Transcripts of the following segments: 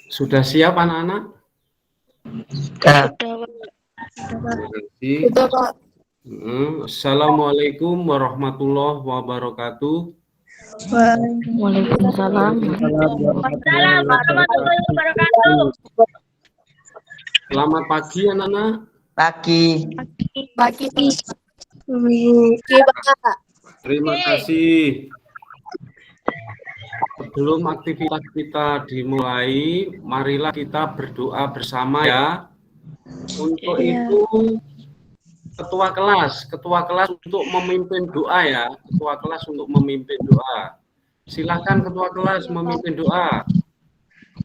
Sudah siap anak-anak? Sudah. Sudah, Pak. Assalamualaikum warahmatullahi wabarakatuh. Waalaikumsalam. Warahmatullahi wabarakatuh. Selamat pagi anak-anak. Pagi. Pagi. Terima kasih. Sebelum aktivitas kita dimulai, marilah kita berdoa bersama ya. Untuk itu ketua kelas untuk memimpin doa ya. Ketua kelas untuk memimpin doa. Silakan ketua kelas memimpin doa.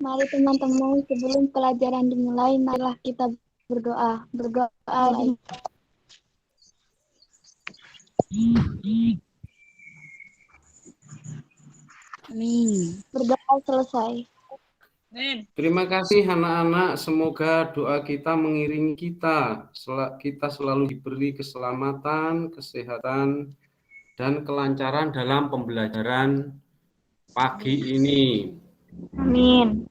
Mari teman-teman, sebelum pelajaran dimulai, marilah kita berdoa. Amin. Berdoa selesai. Terima kasih anak-anak, semoga doa kita mengiringi kita. Kita selalu diberi keselamatan, kesehatan, dan kelancaran dalam pembelajaran pagi ini. Amin.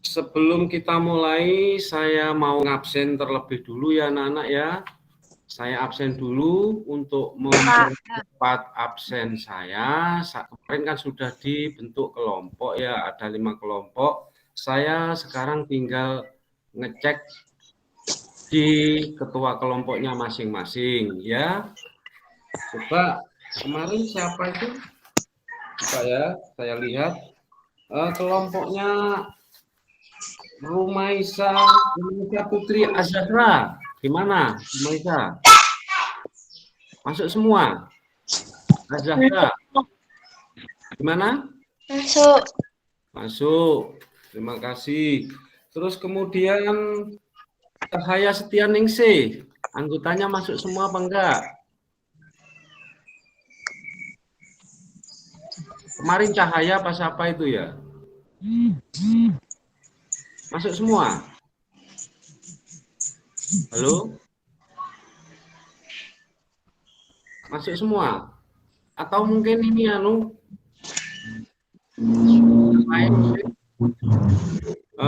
Sebelum kita mulai, saya mau ngabsen terlebih dulu ya anak-anak ya. Saya absen dulu untuk mempercepat absen saya. Kemarin kan sudah dibentuk kelompok ya, ada 5 kelompok. Saya sekarang tinggal ngecek di ketua kelompoknya masing-masing ya. Coba kemarin siapa itu? Coba ya, saya lihat kelompoknya Rumaisa Putri Azhara. Gimana, Rumaisa? Masuk semua? Azhara. Gimana? Masuk. Terima kasih. Terus kemudian Cahaya Setianingsih. Anggotanya masuk semua apa enggak? Kemarin Cahaya pas apa itu ya? Masuk semua? Halo? Masuk semua? Atau mungkin ini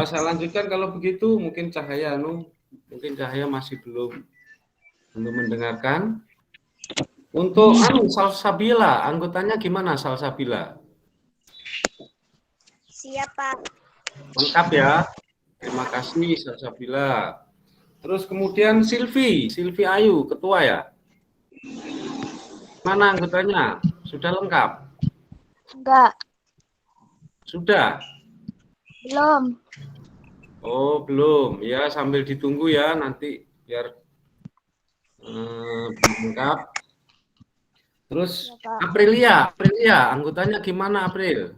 saya lanjutkan kalau begitu. Mungkin Cahaya masih belum mendengarkan. Untuk Salsabila, anggotanya gimana Salsabila? Siap, Pak. Lengkap ya. Terima kasih Salsabila. Terus kemudian Silvi Ayu, ketua ya. Mana anggotanya? Sudah lengkap? Enggak. Sudah? Belum. Oh, belum. Ya, sambil ditunggu ya nanti biar lengkap. Terus Aprilia, anggotanya gimana April?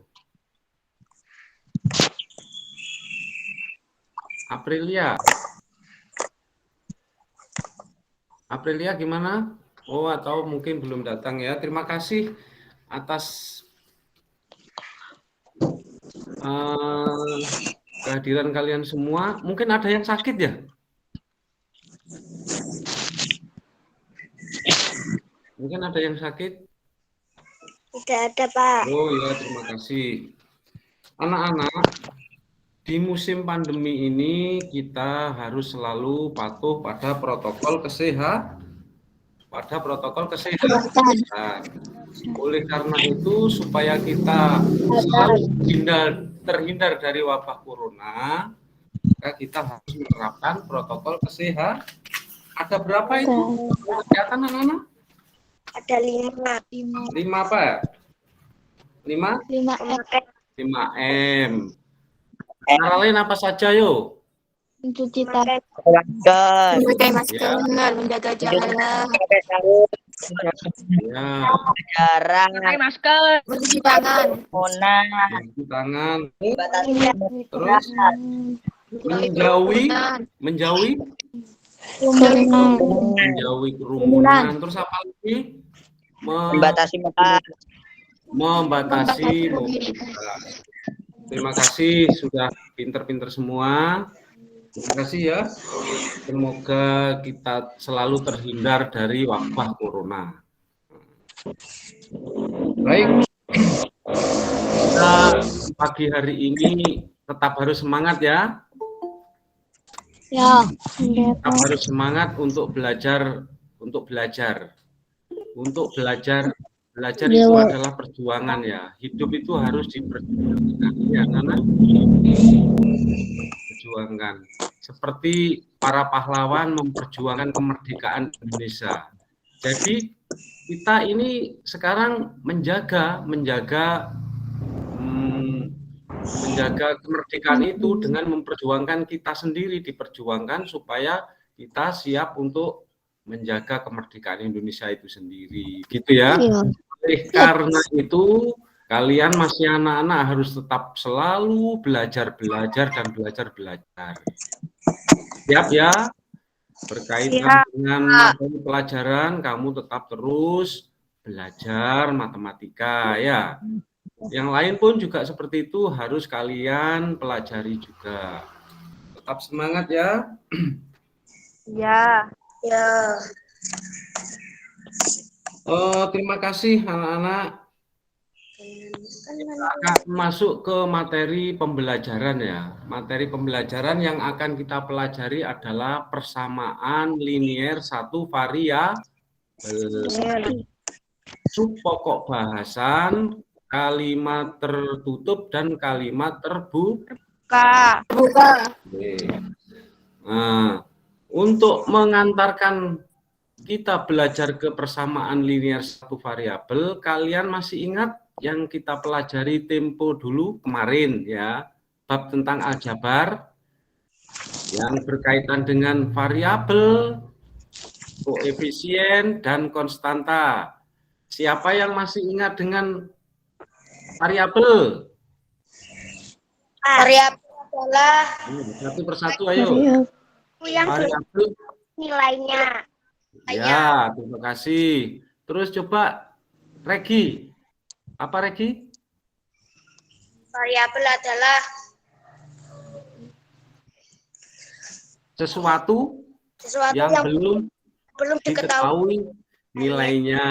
Aprilia gimana? Oh, atau mungkin belum datang ya. Terima kasih atas kehadiran kalian semua. Mungkin ada yang sakit ya? Mungkin ada yang sakit? Tidak ada, Pak. Oh ya, terima kasih. Anak-anak, di musim pandemi ini kita harus selalu patuh pada protokol kesehatan. Oleh karena itu, supaya kita selalu terhindar dari wabah corona, maka kita harus menerapkan protokol kesehatan. Ada berapa itu kesehatan anak-anak? Ada 5. 5 apa? 5? 5M. Cara lain apa saja yuk? Mencuci tangan. Memakai masker, menjaga jarak. Ya. Pakai masker. Mencuci tangan. Mencuci tangan. Terus menjauhi kerumunan. Terus apa lagi? Membatasi mobilitas. Terima kasih sudah pinter-pinter semua. Terima kasih ya. Semoga kita selalu terhindar dari wabah corona. Baik, kita pagi hari ini tetap harus semangat ya. Ya. Tetap harus semangat untuk belajar, Belajar itu adalah perjuangan ya. Hidup itu harus diperjuangkan ya, anak. Perjuangkan. Seperti para pahlawan memperjuangkan kemerdekaan Indonesia. Jadi kita ini sekarang menjaga kemerdekaan itu dengan memperjuangkan kita sendiri, diperjuangkan supaya kita siap untuk menjaga kemerdekaan Indonesia itu sendiri, gitu ya. Karena itu kalian masih anak-anak harus tetap selalu belajar dan belajar. Siap ya? Berkaitan dengan materi pelajaran, kamu tetap terus belajar matematika ya. Yang lain pun juga seperti itu, harus kalian pelajari juga. Tetap semangat ya. Ya. Terima kasih anak-anak. Akan masuk ke materi pembelajaran ya. Materi pembelajaran yang akan kita pelajari adalah persamaan linier satu variabel. Subpokok bahasan, kalimat tertutup dan kalimat terbuka. Nah, untuk mengantarkan kita belajar ke persamaan linier satu variabel, kalian masih ingat yang kita pelajari tempo dulu kemarin ya, bab tentang aljabar yang berkaitan dengan variabel, koefisien dan konstanta. Siapa yang masih ingat dengan variabel? Variabel adalah Satu persatu ayo. Variabel nilainya. Ya, terima kasih. Terus coba Regi. Apa Regi? Variabel adalah sesuatu yang belum diketahui nilainya.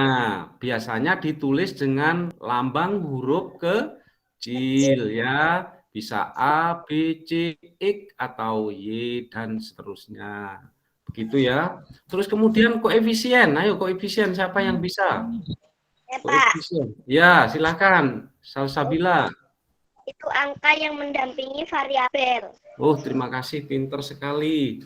Biasanya ditulis dengan lambang huruf kecil ya. Bisa A, B, C, X atau Y dan seterusnya. Begitu ya. Terus kemudian koefisien. Ayo koefisien, siapa yang bisa? Koefisien. Ya, silakan. Salsabila. Itu angka yang mendampingi variabel. Oh, terima kasih, pinter sekali.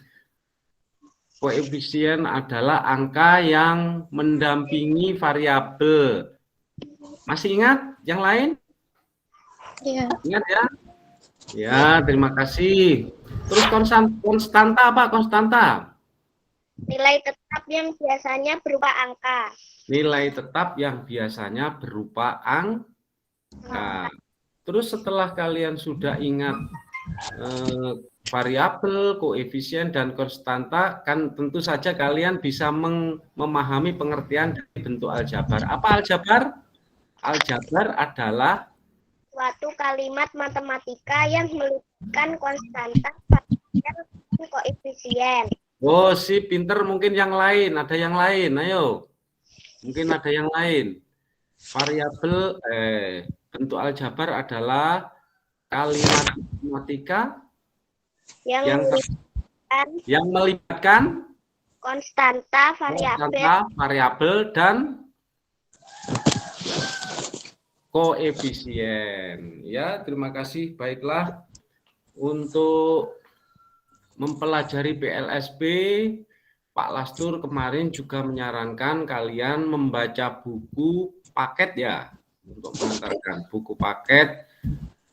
Koefisien adalah angka yang mendampingi variabel. Masih ingat yang lain? Iya. Ingat ya? Ya, terima kasih. Terus konstanta apa? Konstanta? Nilai tetap yang biasanya berupa angka. Nilai tetap yang biasanya berupa angka. Terus setelah kalian sudah ingat variabel, koefisien, dan konstanta, kan tentu saja kalian bisa memahami pengertian dari bentuk aljabar. Apa aljabar? Aljabar adalah suatu kalimat matematika yang melibatkan konstanta, variabel, dan koefisien. Oh, pinter. Mungkin yang lain, ada yang lain, ayo. Mungkin ada yang lain. Variabel, bentuk aljabar adalah kalimat matematika yang melibatkan konstanta, variabel, dan koefisien. Ya, terima kasih. Baiklah, untuk mempelajari PLSP, Pak Lastur kemarin juga menyarankan kalian membaca buku paket ya, untuk mengantarkan buku paket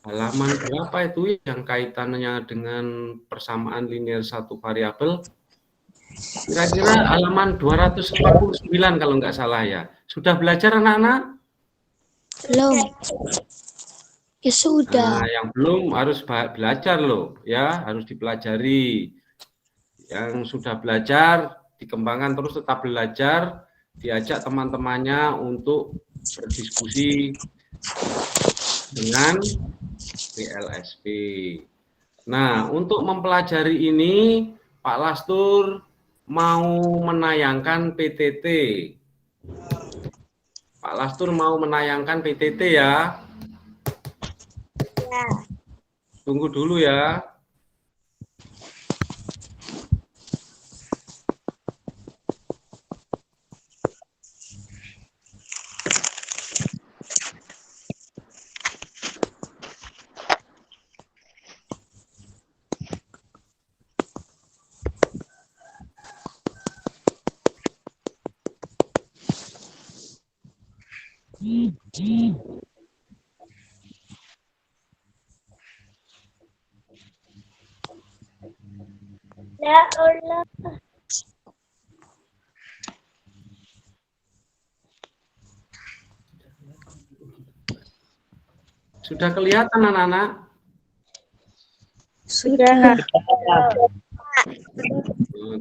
halaman berapa itu yang kaitannya dengan persamaan linier satu variabel. Kira-kira halaman 249 kalau nggak salah ya. Sudah belajar anak-anak? Belum. Ya sudah. Nah, yang belum harus belajar loh, ya harus dipelajari. Yang sudah belajar dikembangkan terus, tetap belajar, diajak teman-temannya untuk berdiskusi dengan PLSP. Nah, untuk mempelajari ini, Pak Lastur mau menayangkan PTT. Pak Lastur mau menayangkan PTT ya. Ya. Tunggu dulu ya. Ya Allah. Sudah kelihatan anak-anak? Sudah.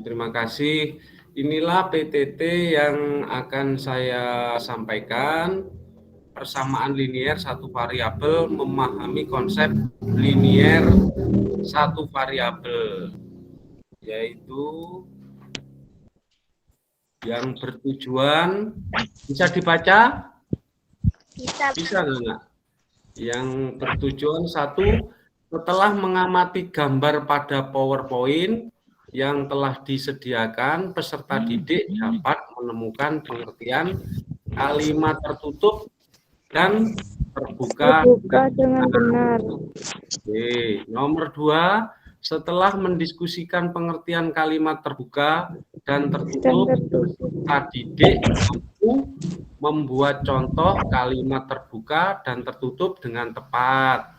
Terima kasih. Inilah PTT yang akan saya sampaikan. Persamaan linier satu variabel, memahami konsep linier satu variabel, yaitu yang bertujuan, bisa dibaca? Bisa enggak? Yang bertujuan satu, setelah mengamati gambar pada PowerPoint yang telah disediakan, peserta didik dapat menemukan pengertian kalimat tertutup dan terbuka dengan benar. Oke. Nomor 2, setelah mendiskusikan pengertian kalimat terbuka dan tertutup, peserta didik mampu membuat contoh kalimat terbuka dan tertutup dengan tepat.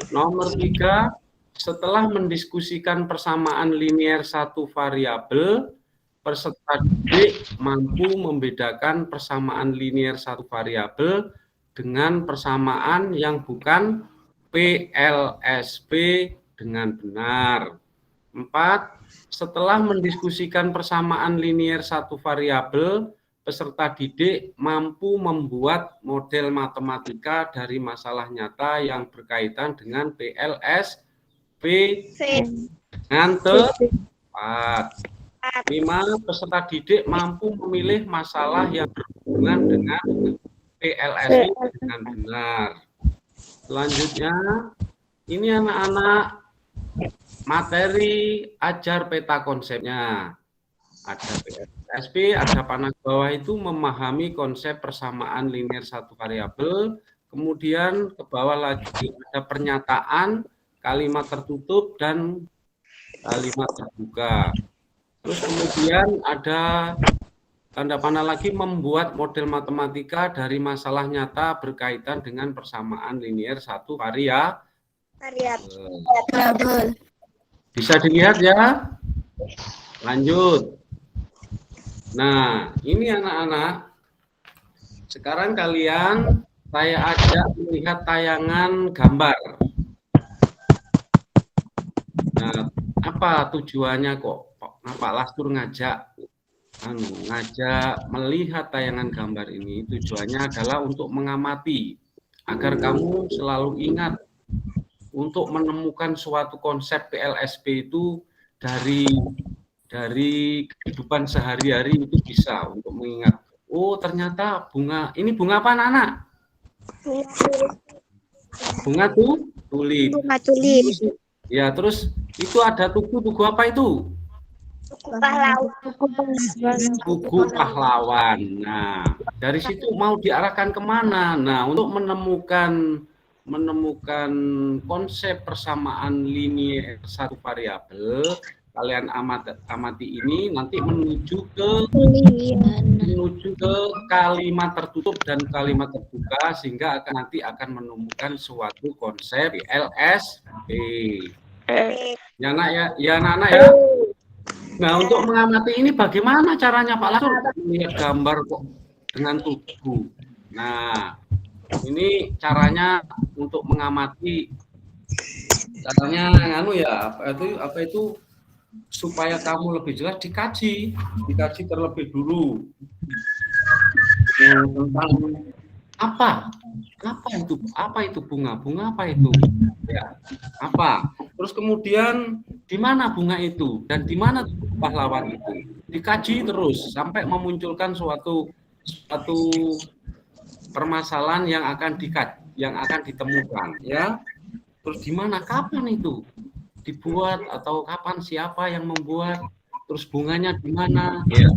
Nomor 3, setelah mendiskusikan persamaan linier satu variabel, peserta didik mampu membedakan persamaan linier satu variabel dengan persamaan yang bukan PLSP dengan benar. 4, setelah mendiskusikan persamaan linier satu variabel, peserta didik mampu membuat model matematika dari masalah nyata yang berkaitan dengan PLSP dengan tepat. 5, peserta didik mampu memilih masalah yang berhubungan dengan PLSP dengan benar. Selanjutnya, ini anak-anak materi ajar peta konsepnya. Ada PLSP, ada panah bawah itu memahami konsep persamaan linier satu variabel. Kemudian ke bawah lagi ada pernyataan, kalimat tertutup, dan kalimat terbuka. Terus kemudian ada tanda panah lagi, membuat model matematika dari masalah nyata berkaitan dengan persamaan linier satu variabel. Bisa dilihat ya? Lanjut. Nah, ini anak-anak. Sekarang kalian saya ajak melihat tayangan gambar. Nah, apa tujuannya kok Pak Lastur ngajak melihat tayangan gambar ini? Tujuannya adalah untuk mengamati agar kamu selalu ingat untuk menemukan suatu konsep PLSP itu dari kehidupan sehari-hari itu bisa untuk mengingat. Oh, ternyata bunga ini bunga apa anak-anak? Bunga tulip. Bunga tulip. Ya, terus itu ada tugu apa itu? Tugu pahlawan. Nah, dari situ mau diarahkan kemana? Nah, untuk menemukan konsep persamaan linier satu variabel, kalian amati ini nanti menuju ke kalimat tertutup dan kalimat terbuka, sehingga nanti akan menemukan suatu konsep LSP. Ya nak ya, anak-anak ya. Nah, untuk mengamati ini bagaimana caranya Pak Lastur? Melihat gambar kok dengan tubuh. Nah, ini caranya untuk mengamati. Caranya apa itu supaya kamu lebih jelas dikaji terlebih dulu. Tentang apa itu bunga apa itu ya, apa Terus kemudian di mana bunga itu dan di mana pahlawan itu? Dikaji terus sampai memunculkan suatu permasalahan yang akan ditemukan, ya. Terus di mana, kapan itu dibuat, atau kapan, siapa yang membuat, terus bunganya di mana, ya.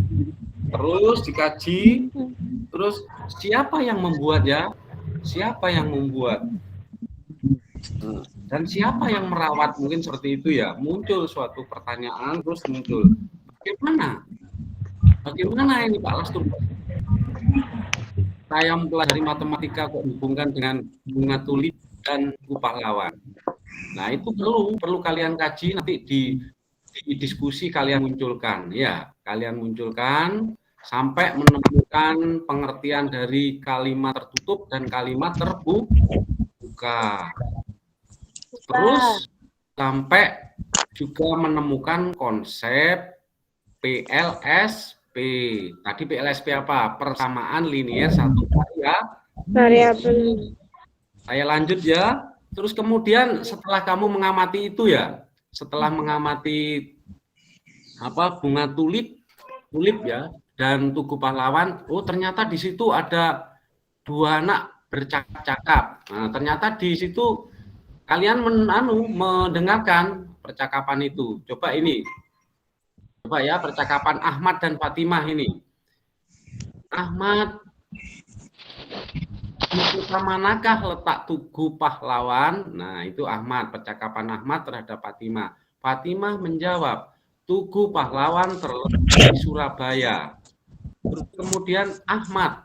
Terus dikaji, terus siapa yang membuat, ya, siapa yang membuat, dan siapa yang merawat, mungkin seperti itu, ya. Muncul suatu pertanyaan, terus muncul bagaimana ini Pak Lastur, saya mempelajari matematika kok dihubungkan dengan bunga tulip dan buku pahlawan. Nah, itu perlu kalian kaji, nanti di diskusi kalian munculkan, ya, kalian munculkan sampai menemukan pengertian dari kalimat tertutup dan kalimat terbuka. Terus sampai juga menemukan konsep PLSP. Tadi PLSP apa? Persamaan linier satu variabel. Saya lanjut, ya. Terus kemudian setelah kamu mengamati itu, ya, setelah mengamati bunga tulip, ya, dan Tugu Pahlawan, oh ternyata di situ ada dua anak bercakap-cakap. Nah, ternyata di situ kalian mendengarkan percakapan itu. Coba ya, percakapan Ahmad dan Fatimah ini. Ahmad, di kota manakah letak Tugu Pahlawan? Nah, itu Ahmad, percakapan Ahmad terhadap Fatimah. Fatimah menjawab, Tugu Pahlawan terletak di Surabaya. Terus kemudian Ahmad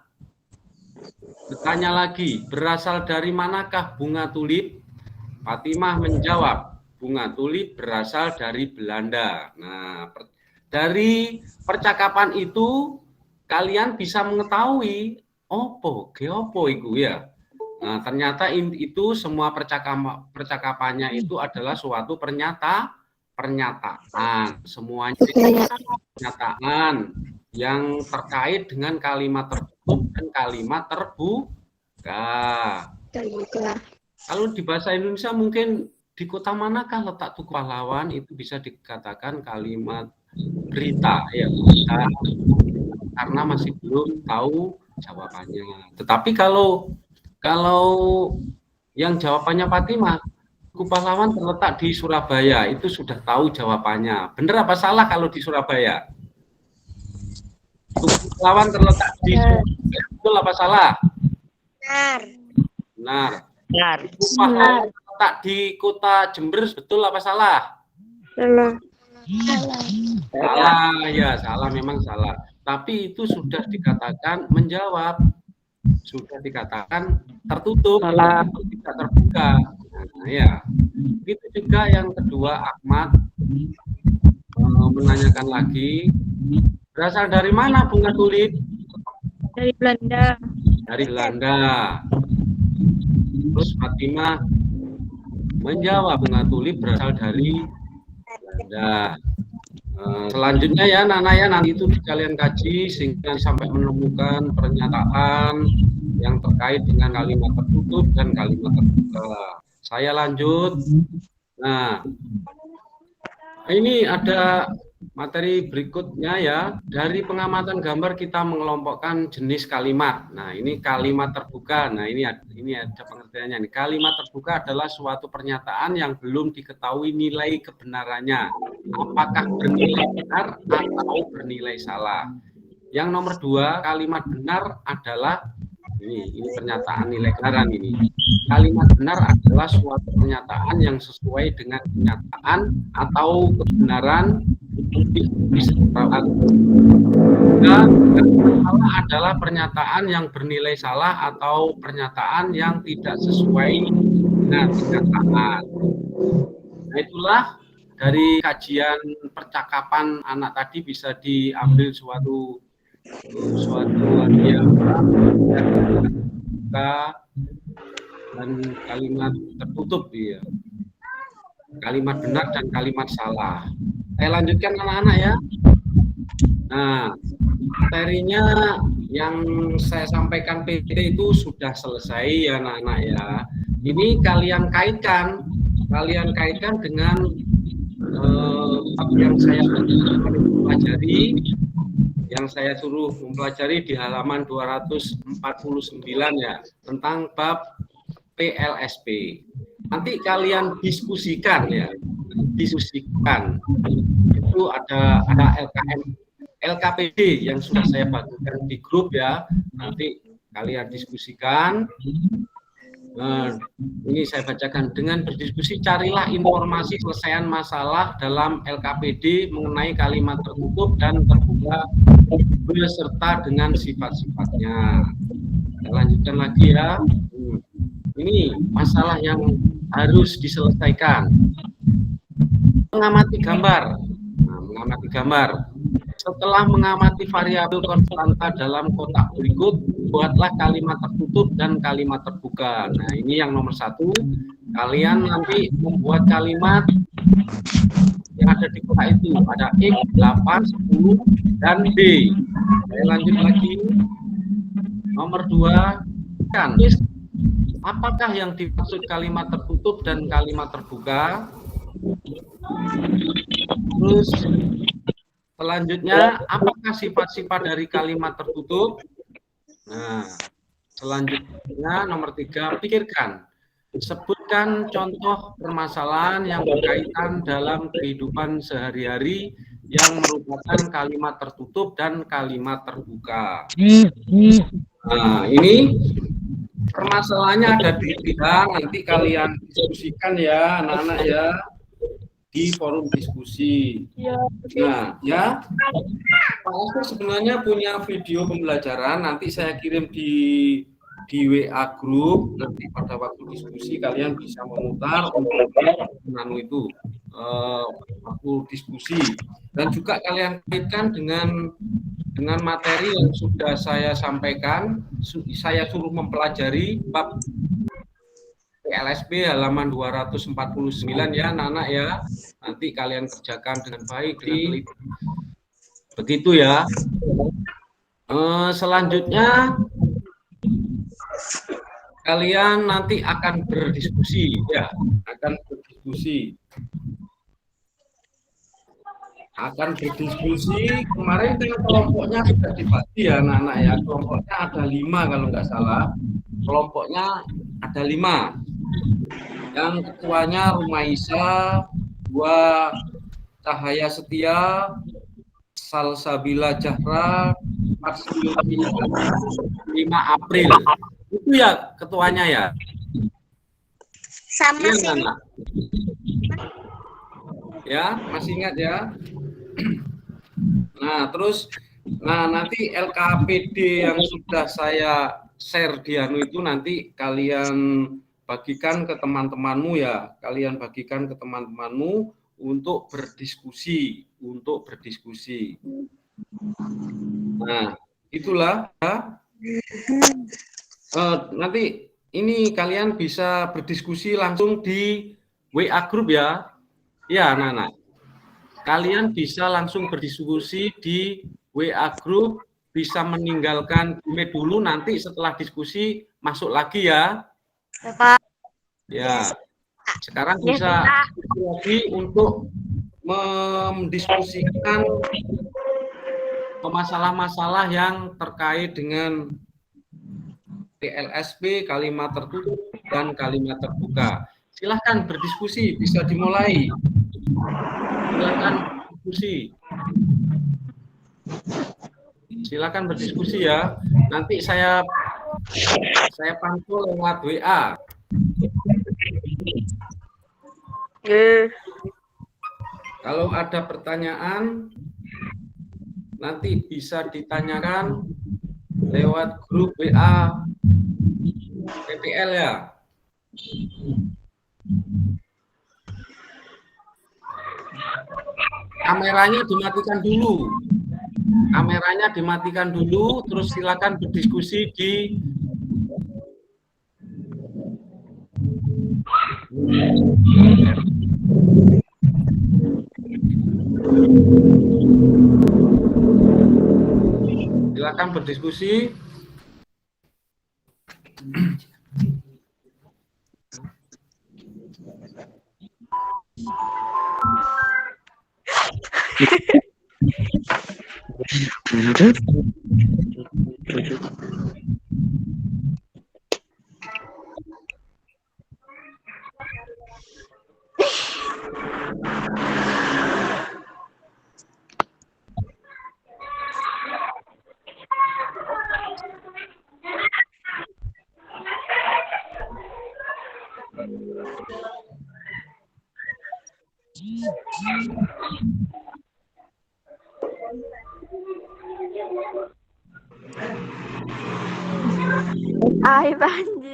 bertanya lagi, berasal dari manakah bunga tulip? Fatimah menjawab, bunga tulip berasal dari Belanda. Nah, dari percakapan itu kalian bisa mengetahui geopo itu, ya. Nah, ternyata itu semua percakapannya itu adalah suatu pernyataan. Semuanya pernyataan yang terkait dengan kalimat tertutup dan kalimat terbuka. Kalau di bahasa Indonesia mungkin di kota manakah letak Tugu Pahlawan, itu bisa dikatakan kalimat berita, ya, berita, karena masih belum tahu jawabannya. Tetapi kalau yang jawabannya Fatimah, Tugu Pahlawan terletak di Surabaya, itu sudah tahu jawabannya. Benar apa salah kalau di Surabaya? Tugu Pahlawan terletak di Surabaya, betul apa salah? Benar. Tugu Pahlawan terletak di kota Jember, betul apa salah? Salah, ya, salah, memang salah. Tapi itu sudah dikatakan menjawab, sudah dikatakan tertutup, tidak terbuka. Nah, ya, itu juga yang kedua. Ahmad menanyakan lagi, berasal dari mana bunga tulip? Dari Belanda. Dari Belanda. Terus Fatimah menjawab, bunga tulip berasal dari Belanda. Selanjutnya, ya, Nana, ya, nanti itu kalian kaji sehingga sampai menemukan pernyataan yang terkait dengan kalimat tertutup dan kalimat terbuka. Saya lanjut. Nah, ini ada materi berikutnya, ya. Dari pengamatan gambar kita mengelompokkan jenis kalimat. Nah, ini kalimat terbuka. Nah, ini ada pengertiannya. Nih, kalimat terbuka adalah suatu pernyataan yang belum diketahui nilai kebenarannya. Apakah bernilai benar atau bernilai salah. Yang nomor 2, kalimat benar adalah ini pernyataan nilai kebenaran ini. Kalimat benar adalah suatu pernyataan yang sesuai dengan kenyataan atau kebenaran. Salah adalah pernyataan yang bernilai salah atau pernyataan yang tidak sesuai dengan kenyataan. Nah, itulah dari kajian percakapan anak tadi bisa diambil suatu yang dan kalimat tertutup, ya. Kalimat benar dan kalimat salah. Saya lanjutkan, anak-anak, ya. Nah, materinya yang saya sampaikan PT itu sudah selesai, ya, anak-anak, ya. Ini kalian kaitkan kalian kaitkan dengan yang saya pelajari, yang saya suruh mempelajari di halaman 249 ya, tentang bab PLSP. Nanti kalian diskusikan ya, diskusikan. Itu ada LKPD yang sudah saya bagikan di grup ya. Nanti kalian diskusikan. Nah, ini saya bacakan. Dengan berdiskusi carilah informasi selesaian masalah dalam LKPD mengenai kalimat tertutup dan terbuka beserta dengan sifat-sifatnya. Kita lanjutkan lagi ya. Ini masalah yang harus diselesaikan. Mengamati gambar. Nah, mengamati gambar. Setelah mengamati variabel konstanta dalam kotak berikut, buatlah kalimat tertutup dan kalimat terbuka. Nah, ini yang nomor 1. Kalian nanti membuat kalimat yang ada di kotak itu. Ada X, 8, 10, dan D. Saya lanjut lagi. Nomor 2, kan. Apakah yang dimaksud kalimat tertutup dan kalimat terbuka? Terus selanjutnya, apakah sifat-sifat dari kalimat tertutup? Nah, selanjutnya nomor 3, pikirkan. Sebutkan contoh permasalahan yang berkaitan dalam kehidupan sehari-hari yang merupakan kalimat tertutup dan kalimat terbuka. Nah, ini permasalahannya ada di bidang, nanti kalian diskusikan ya, anak-anak ya, di forum diskusi. Nah, ya, Pak Asmi sebenarnya punya video pembelajaran, nanti saya kirim di WA group, nanti pada waktu diskusi kalian bisa memutar untuk itu waktu diskusi, dan juga kalian kaitkan dengan materi yang sudah saya sampaikan. Saya suruh mempelajari bab PLSP halaman 249 ya anak-anak ya. Nanti kalian kerjakan dengan baik, dengan teliti. Begitu ya. Selanjutnya kalian nanti akan berdiskusi ya, akan berdiskusi. Kemarin kan kelompoknya sudah dibagi ya anak-anak ya. Kelompoknya ada 5 kalau nggak salah. Kelompoknya ada 5. Yang ketuanya Rumaisa, 2 Cahaya Setia, Salsabila Jahra, 5 April. Itu ya ketuanya ya. Sama Ya, sih. anak. Ya, masih ingat ya. Nah, terus nanti LKPD yang sudah saya share di anu itu nanti kalian bagikan ke teman-temanmu ya. Kalian bagikan ke teman-temanmu untuk berdiskusi, Nah, itulah ya. Nanti ini kalian bisa berdiskusi langsung di WA group ya. Ya, anak-anak. Kalian bisa langsung berdiskusi di WA group, bisa meninggalkan email dulu, nanti setelah diskusi masuk lagi ya. Pak. Ya. Sekarang bisa diskusi lagi untuk mendiskusikan masalah-masalah yang terkait dengan PLSP, kalimat tertutup dan kalimat terbuka. Silahkan berdiskusi, bisa dimulai. Silakan berdiskusi ya. Nanti saya pantau lewat WA. Kalau ada pertanyaan nanti bisa ditanyakan lewat grup WA PPL ya. Kameranya dimatikan dulu, terus silakan berdiskusi di silakan berdiskusi. Ai banjir.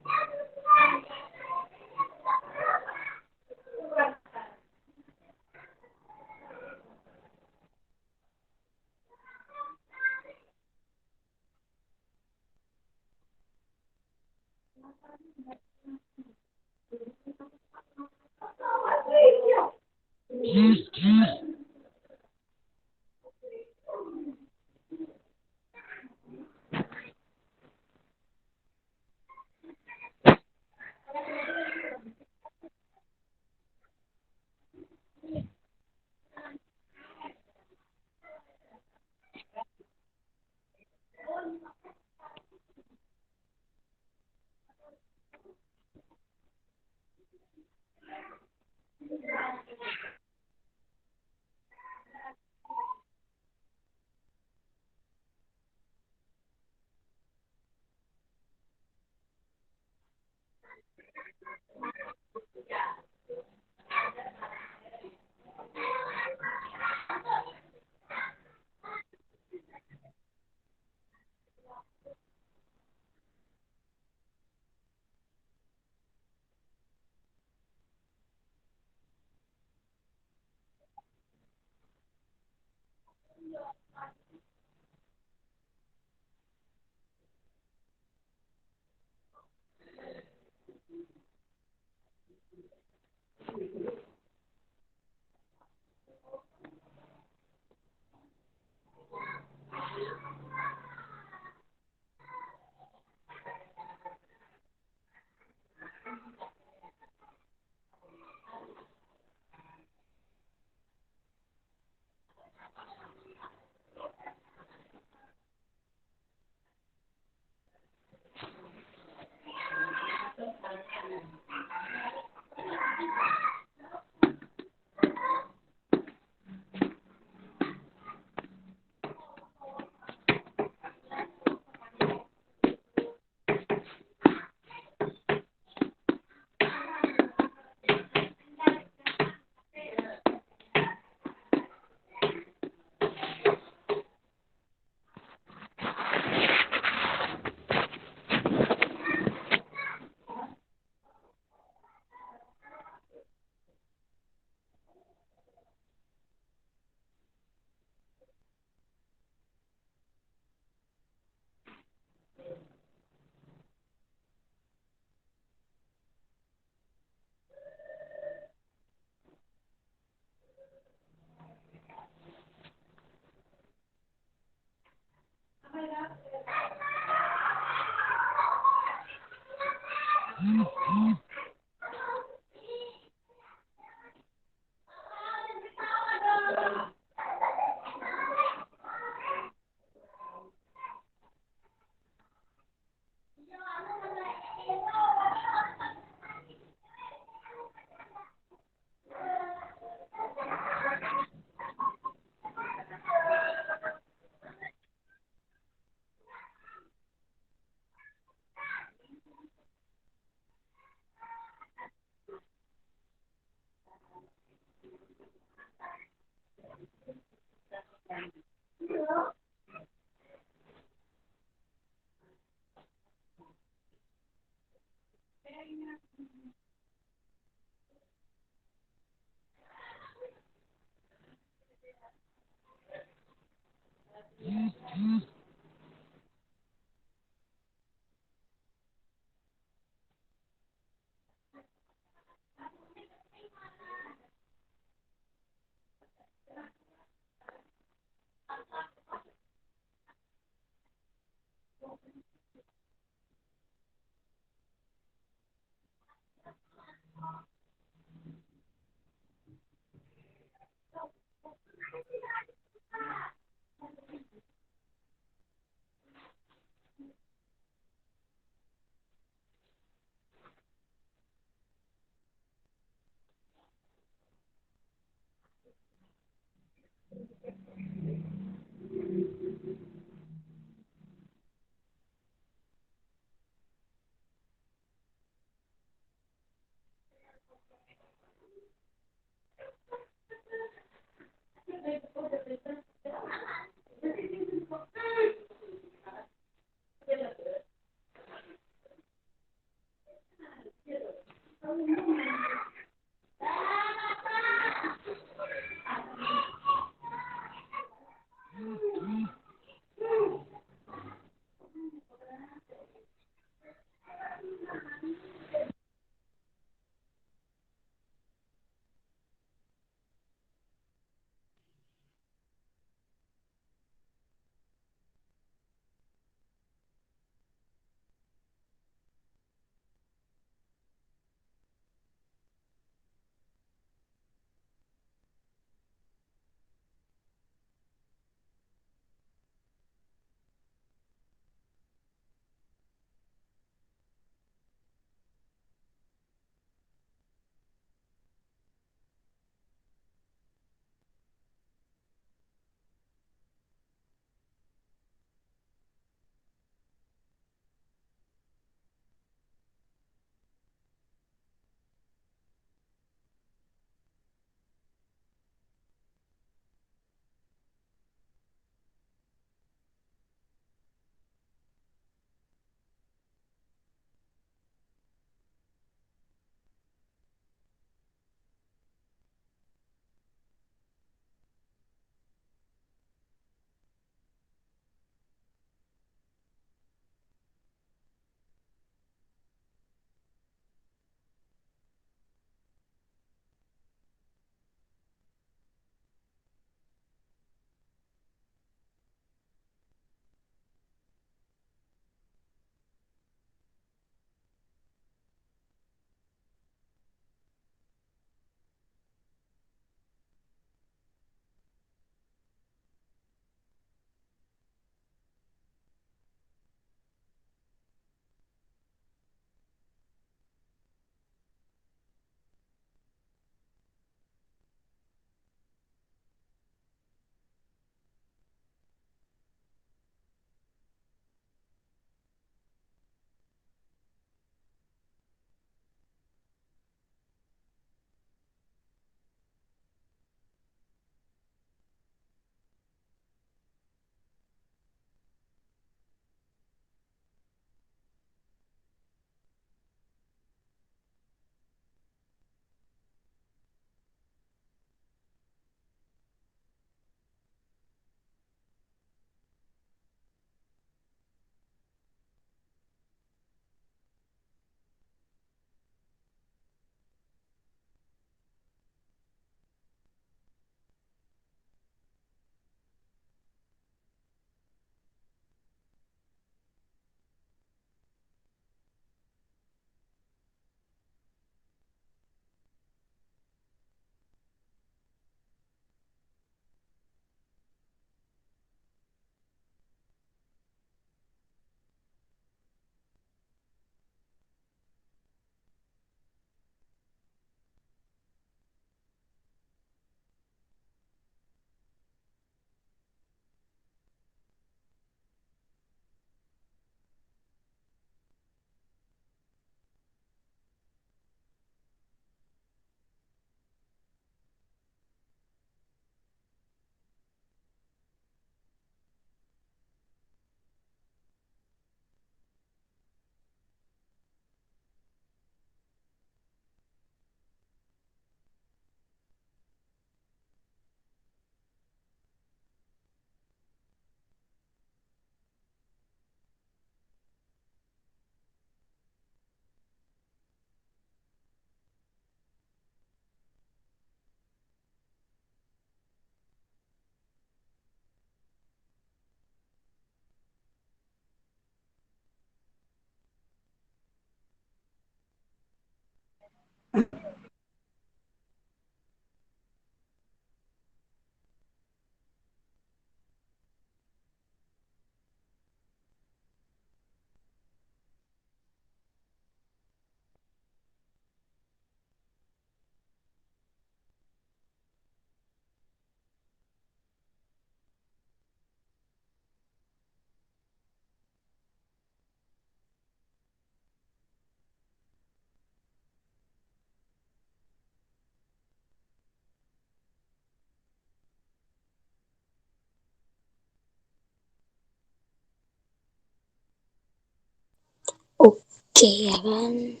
C ya kan?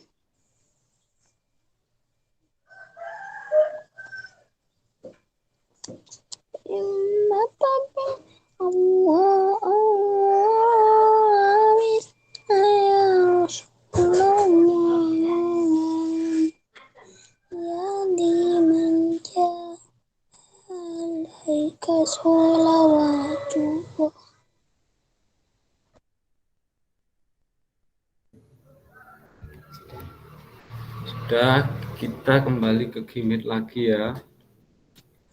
Sudah, kita kembali ke Gimit lagi ya.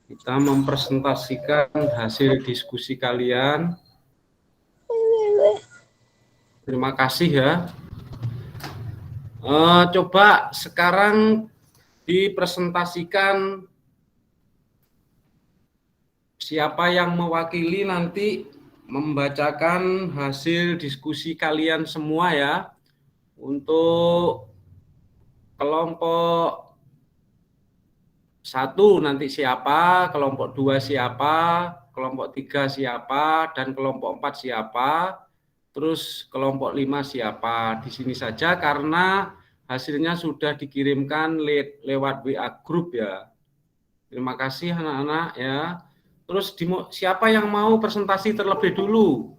Kita mempresentasikan hasil diskusi kalian. Terima kasih ya. Coba sekarang dipresentasikan siapa yang mewakili nanti membacakan hasil diskusi kalian semua ya. Untuk kelompok 1 nanti siapa, kelompok 2 siapa, kelompok 3 siapa, dan kelompok 4 siapa, terus kelompok 5 siapa. Di sini saja karena hasilnya sudah dikirimkan lewat WA grup ya. Terima kasih anak-anak ya. Terus siapa yang mau presentasi terlebih dulu?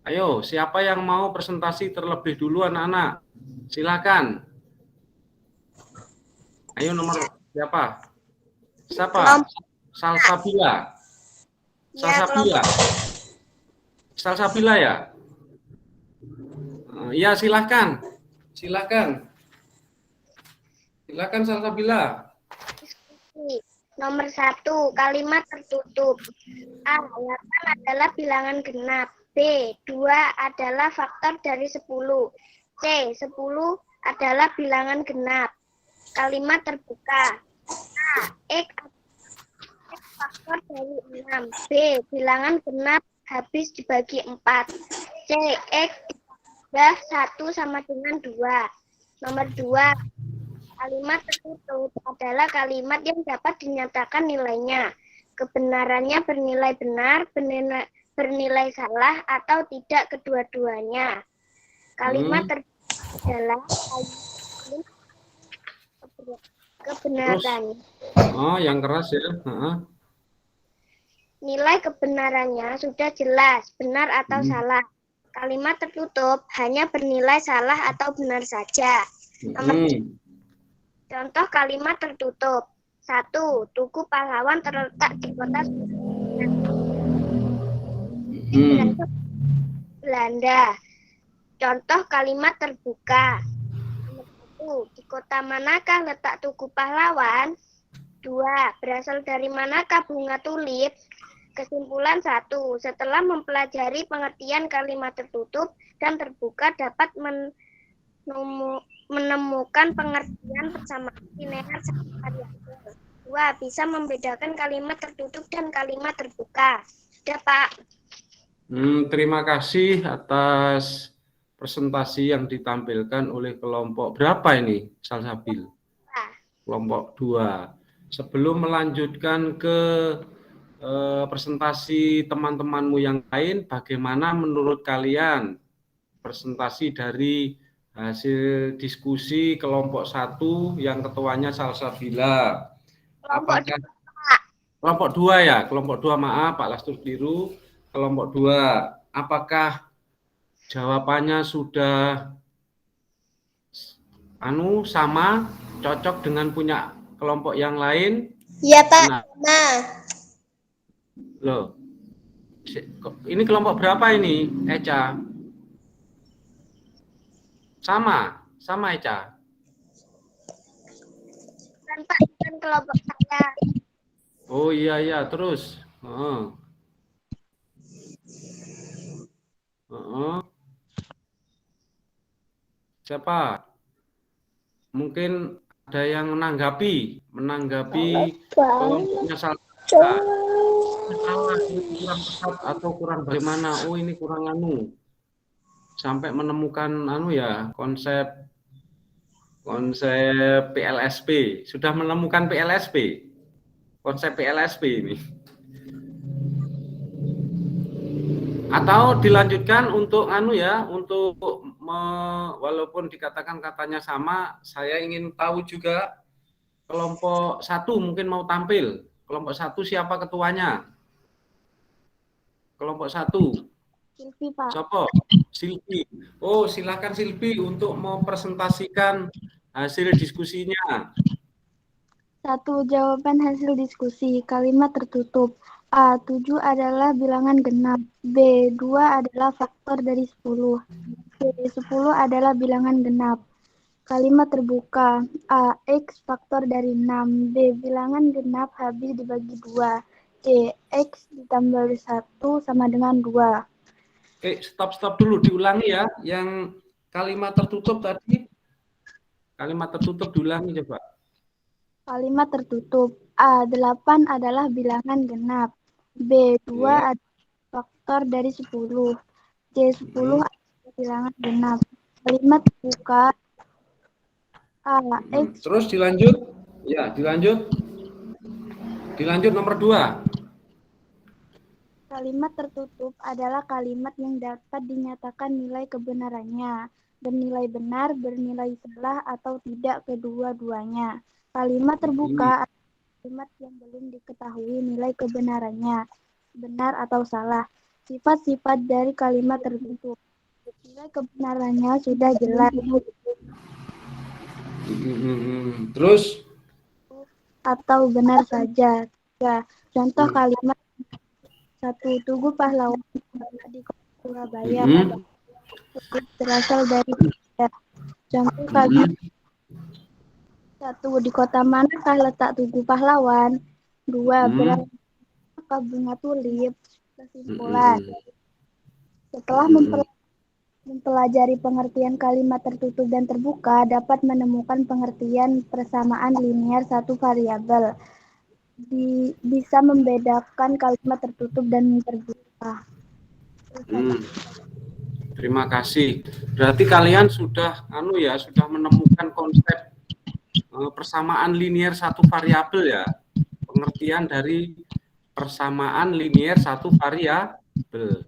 Ayo, siapa yang mau presentasi terlebih dulu anak-anak? Silakan. Ayo nomor siapa? Siapa? Salsabila. Salsabila. Salsabila ya? Ya, silakan. Silakan. Silakan Salsabila. Nomor 1, kalimat tertutup. A, 8 adalah bilangan genap. B, 2 adalah faktor dari 10. C, 10 adalah bilangan genap. Kalimat terbuka. A, X faktor dari 6. B, bilangan genap habis dibagi 4. C, X dah 1 sama dengan 2. Nomor 2, kalimat tertutup adalah kalimat yang dapat dinyatakan nilainya. Kebenarannya bernilai benar, bernilai salah, atau tidak kedua-duanya. Kalimat tertutup adalah kebenaran. Oh, yang keras ya. Nilai kebenarannya sudah jelas, benar atau salah. Kalimat tertutup hanya bernilai salah atau benar saja. Contoh kalimat tertutup. 1. Tugu Pahlawan terletak di kota Belanda. Contoh kalimat terbuka. 1. Di kota manakah letak Tugu Pahlawan? 2. Berasal dari manakah bunga tulip? Kesimpulan 1. Setelah mempelajari pengertian kalimat tertutup dan terbuka dapat menemukan pengertian persamaan linear satu variabel. 2. Bisa membedakan kalimat tertutup dan kalimat terbuka. Sudah, Pak. Terima kasih atas presentasi yang ditampilkan oleh kelompok berapa ini, Salsabil? Kelompok 2. Sebelum melanjutkan ke presentasi teman-temanmu yang lain, bagaimana menurut kalian presentasi dari hasil diskusi kelompok 1 yang ketuanya Salsabila? Kelompok 2 ya, kelompok 2 maaf Pak Lastur keliru. Kelompok 2, apakah jawabannya sudah sama, cocok dengan punya kelompok yang lain? Iya, Pak. Nah. Loh, ini kelompok berapa ini, Eca? Sama Eca? Kan Pak, kan kelompok saya. Oh iya, terus. Siapa? Mungkin ada yang menanggapi kelompoknya salah kurang tepat atau kurang bagaimana? Oh ini kurang sampai menemukan konsep PLSP. Sudah menemukan PLSP, konsep PLSP ini. Atau dilanjutkan untuk untuk walaupun dikatakan katanya sama, saya ingin tahu juga kelompok 1 mungkin mau tampil. Kelompok 1 siapa ketuanya? Kelompok 1. Silvi, Pak. Siapa? Silvi. Oh, silakan Silvi untuk mempresentasikan hasil diskusinya. 1. Jawaban hasil diskusi. Kalimat tertutup. A. 7 adalah bilangan genap. B. 2 adalah faktor dari 10. C. 10 adalah bilangan genap. Kalimat terbuka. A. X faktor dari 6. B. Bilangan genap habis dibagi 2. C. X ditambah 1 sama dengan 2. Oke, stop dulu, diulangi ya. Yang kalimat tertutup tadi. Kalimat tertutup diulangi coba. Kalimat tertutup. A. 8 adalah bilangan genap. B. 2 adalah faktor dari 10. C. 10 adalah bilangan genap. Kalimat terbuka. A. X. Terus dilanjut. Ya, dilanjut. Dilanjut nomor 2. Kalimat tertutup adalah kalimat yang dapat dinyatakan nilai kebenarannya, bernilai benar, bernilai salah, atau tidak kedua-duanya. Kalimat terbuka adalah kalimat yang belum diketahui nilai kebenarannya, benar atau salah. Sifat-sifat dari kalimat tertutup. Nilai kebenarannya sudah jelas. Terus? Atau benar saja. Ya, contoh kalimat 1. Tugu Pahlawan di Kota Surabaya berasal dari contoh kalimat 1. Di kota manakah letak Tugu Pahlawan? 2. Berapakah bunga tulip? Kesimpulan. Setelah mempelajari pengertian kalimat tertutup dan terbuka, dapat menemukan pengertian persamaan linier satu variabel. Bisa membedakan kalimat tertutup dan terbuka. Terima kasih. Berarti kalian sudah sudah menemukan konsep persamaan linier satu variabel ya. Pengertian dari persamaan linier satu variabel.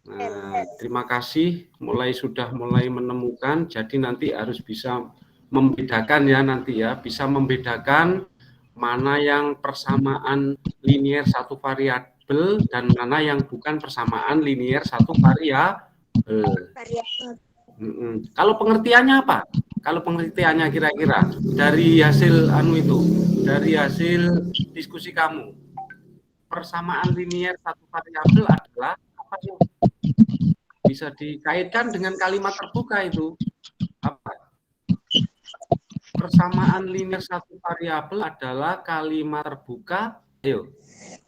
Nah, terima kasih sudah mulai menemukan. Jadi nanti harus bisa membedakan ya nanti ya, bisa membedakan mana yang persamaan linier satu variabel dan mana yang bukan persamaan linier satu variabel. Kalau pengertiannya apa? Kalau pengertiannya kira-kira dari hasil dari hasil diskusi kamu, persamaan linier satu variabel adalah apa sih? Bisa dikaitkan dengan kalimat terbuka itu apa? Persamaan linier satu variabel adalah kalimat terbuka. Ayo,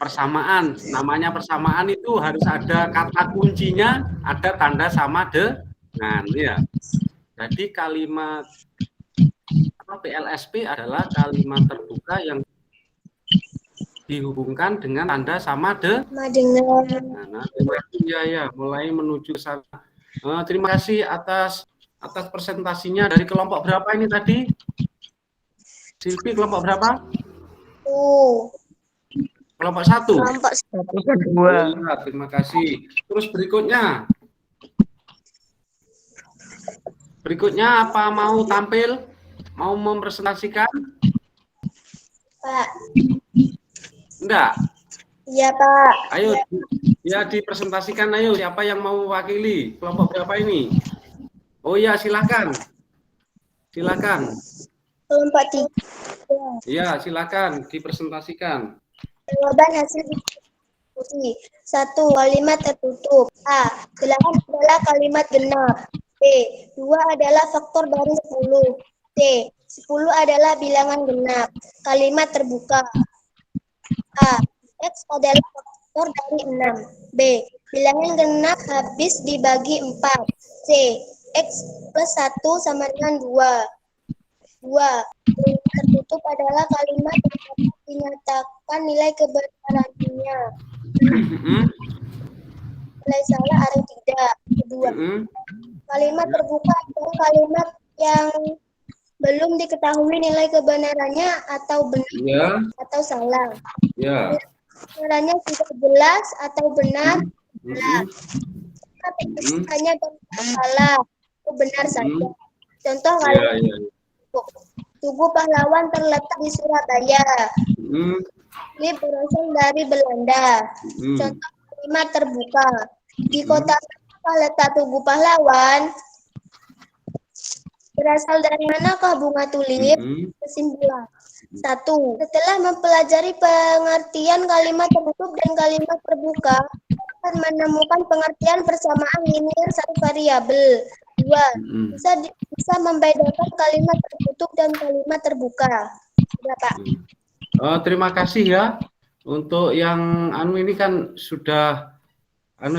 persamaan. Namanya persamaan itu harus ada kata kuncinya, ada tanda sama dengan ya. Jadi kalimat PLSP adalah kalimat terbuka yang dihubungkan dengan tanda sama dengan. Nah, ya, mulai menuju ke sana. Terima kasih atas presentasinya. Dari kelompok berapa ini tadi? Silvi, kelompok berapa? Kelompok 1. Kelompok 1. Ya, terima kasih. Terus berikutnya apa mau tampil? Mau mempresentasikan? Pak. Enggak? Iya, Pak. Ayo, ya dipresentasikan. Ayo, siapa yang mau mewakili? Kelompok berapa ini? Oh ya, silakan. Silakan. Kelompok 3. Iya, silakan dipresentasikan. Jawaban hasil diskusi. 1. Kalimat tertutup. A. 8 adalah kalimat genap. B. 2 adalah faktor dari 10. C. 10 adalah bilangan genap. Kalimat terbuka. A. X adalah faktor dari 6. B. Bilangan genap habis dibagi 4. C. X plus 1 sama dengan 2. 2. Tertutup adalah kalimat yang dapat dinyatakan nilai kebenarannya. Nilai salah atau tidak. Kedua. Kalimat terbuka adalah kalimat yang belum diketahui nilai kebenarannya atau benar atau salah. Ya. Kebenarannya sudah jelas atau benar. Tapi hanya salah. benar saja. Contoh Iya, kalimat iya. Tugu Pahlawan terletak di Surabaya. Hmm, Ini berasal dari Belanda. Contoh kalimat terbuka. Di kota manakah letak Tugu Pahlawan? Berasal dari manakah bunga tulip? Kesimpulan. 1. Setelah mempelajari pengertian kalimat tertutup dan kalimat terbuka, dapat menemukan pengertian persamaan linear satu variabel. 2. Bisa membedakan kalimat tertutup dan kalimat terbuka. Sudah, Pak. Terima kasih ya. Untuk yang ini kan sudah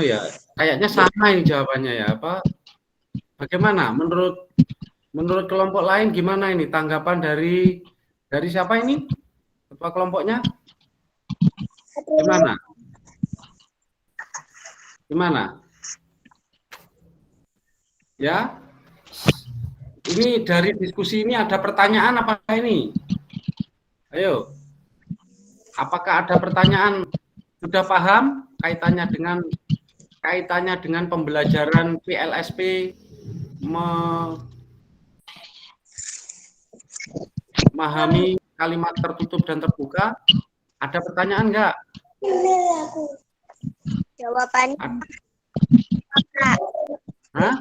ya, kayaknya sama ini jawabannya ya, Pak. Bagaimana menurut kelompok lain gimana ini tanggapan dari siapa ini? Ketua kelompoknya? Gimana? Gimana? Ya. Ini dari diskusi ini ada pertanyaan apa ini? Ayo. Apakah ada pertanyaan? Sudah paham kaitannya dengan pembelajaran PLSP memahami kalimat tertutup dan terbuka? Ada pertanyaan enggak? Jawabannya. Hah?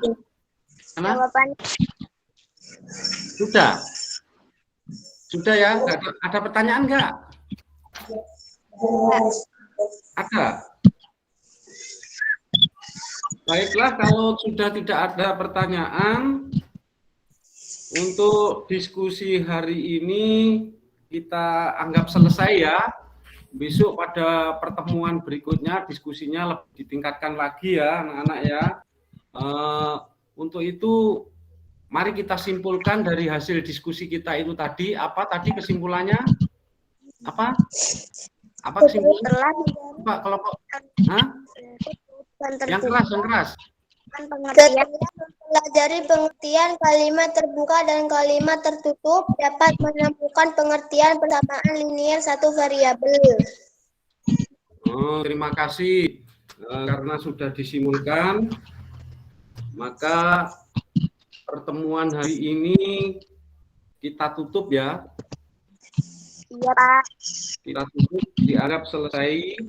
Jawabannya. Sudah ya? Ada pertanyaan enggak? Ada. Baiklah, kalau sudah tidak ada pertanyaan, untuk diskusi hari ini kita anggap selesai ya. Besok pada pertemuan berikutnya diskusinya lebih ditingkatkan lagi ya anak-anak ya. Untuk itu mari kita simpulkan dari hasil diskusi kita itu tadi. Apa tadi kesimpulannya? Apa kesimpulannya? Pak kelompok? Hah? Yang keras. Setelah mempelajari pengertian kalimat terbuka dan kalimat tertutup, dapat menemukan pengertian persamaan linear satu variabel. Terima kasih. Karena sudah disimulkan, maka pertemuan hari ini kita tutup ya. Iya, Pak. Kita tutup, dianggap selesai.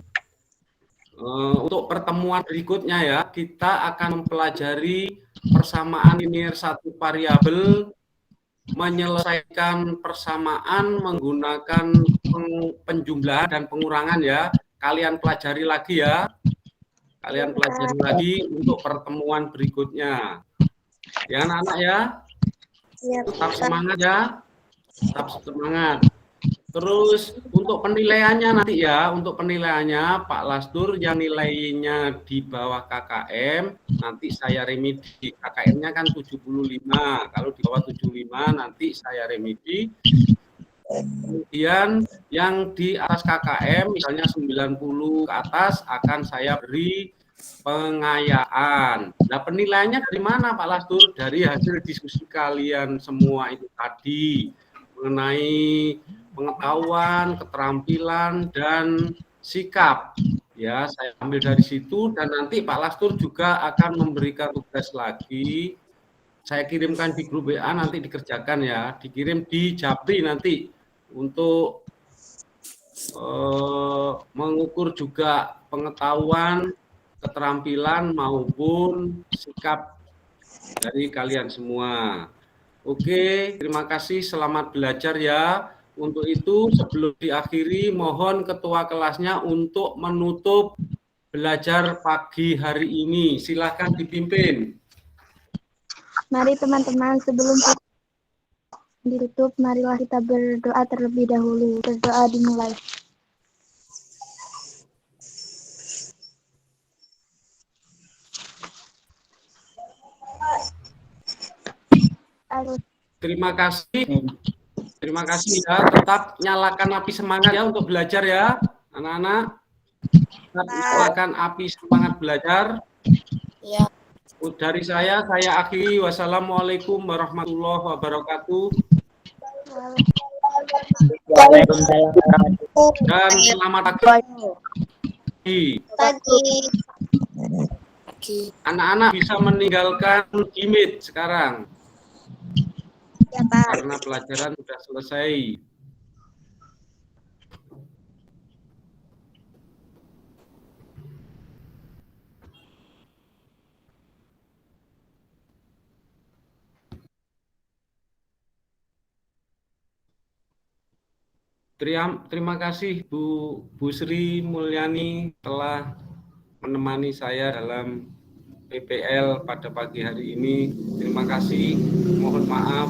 Untuk pertemuan berikutnya ya, kita akan mempelajari persamaan linear satu variabel, menyelesaikan persamaan menggunakan penjumlahan dan pengurangan ya. Kalian pelajari lagi ya. Kalian pelajari lagi untuk pertemuan berikutnya. Ya anak-anak ya. Tetap semangat ya. Tetap semangat. Terus untuk penilaiannya nanti ya, untuk penilaiannya Pak Lastur yang nilainya di bawah KKM, nanti saya remedi. KKM-nya kan 75, kalau di bawah 75 nanti saya remedi. Kemudian yang di atas KKM, misalnya 90 ke atas, akan saya beri pengayaan. Nah penilaiannya dari mana Pak Lastur? Dari hasil diskusi kalian semua itu tadi, mengenai pengetahuan, keterampilan, dan sikap. Ya, saya ambil dari situ dan nanti Pak Lastur juga akan memberikan tugas lagi. Saya kirimkan di grup WA nanti dikerjakan ya, dikirim di Japri nanti untuk mengukur juga pengetahuan, keterampilan maupun sikap dari kalian semua. Oke, terima kasih, selamat belajar ya. Untuk itu sebelum diakhiri mohon ketua kelasnya untuk menutup belajar pagi hari ini. Silakan dipimpin. Mari teman-teman sebelum ditutup, marilah kita berdoa terlebih dahulu. Berdoa dimulai. Terima kasih ya. Tetap nyalakan api semangat ya untuk belajar ya, anak-anak. Tetap nyalakan api semangat belajar. Ya. Dari saya akhiri. Wassalamualaikum warahmatullahi wabarakatuh. Dan selamat pagi. Anak-anak bisa meninggalkan Gmeet sekarang. Ya, Pak. Karena pelajaran sudah selesai. Terima kasih Bu Sri Mulyani telah menemani saya dalam PPL pada pagi hari ini. Terima kasih. Mohon maaf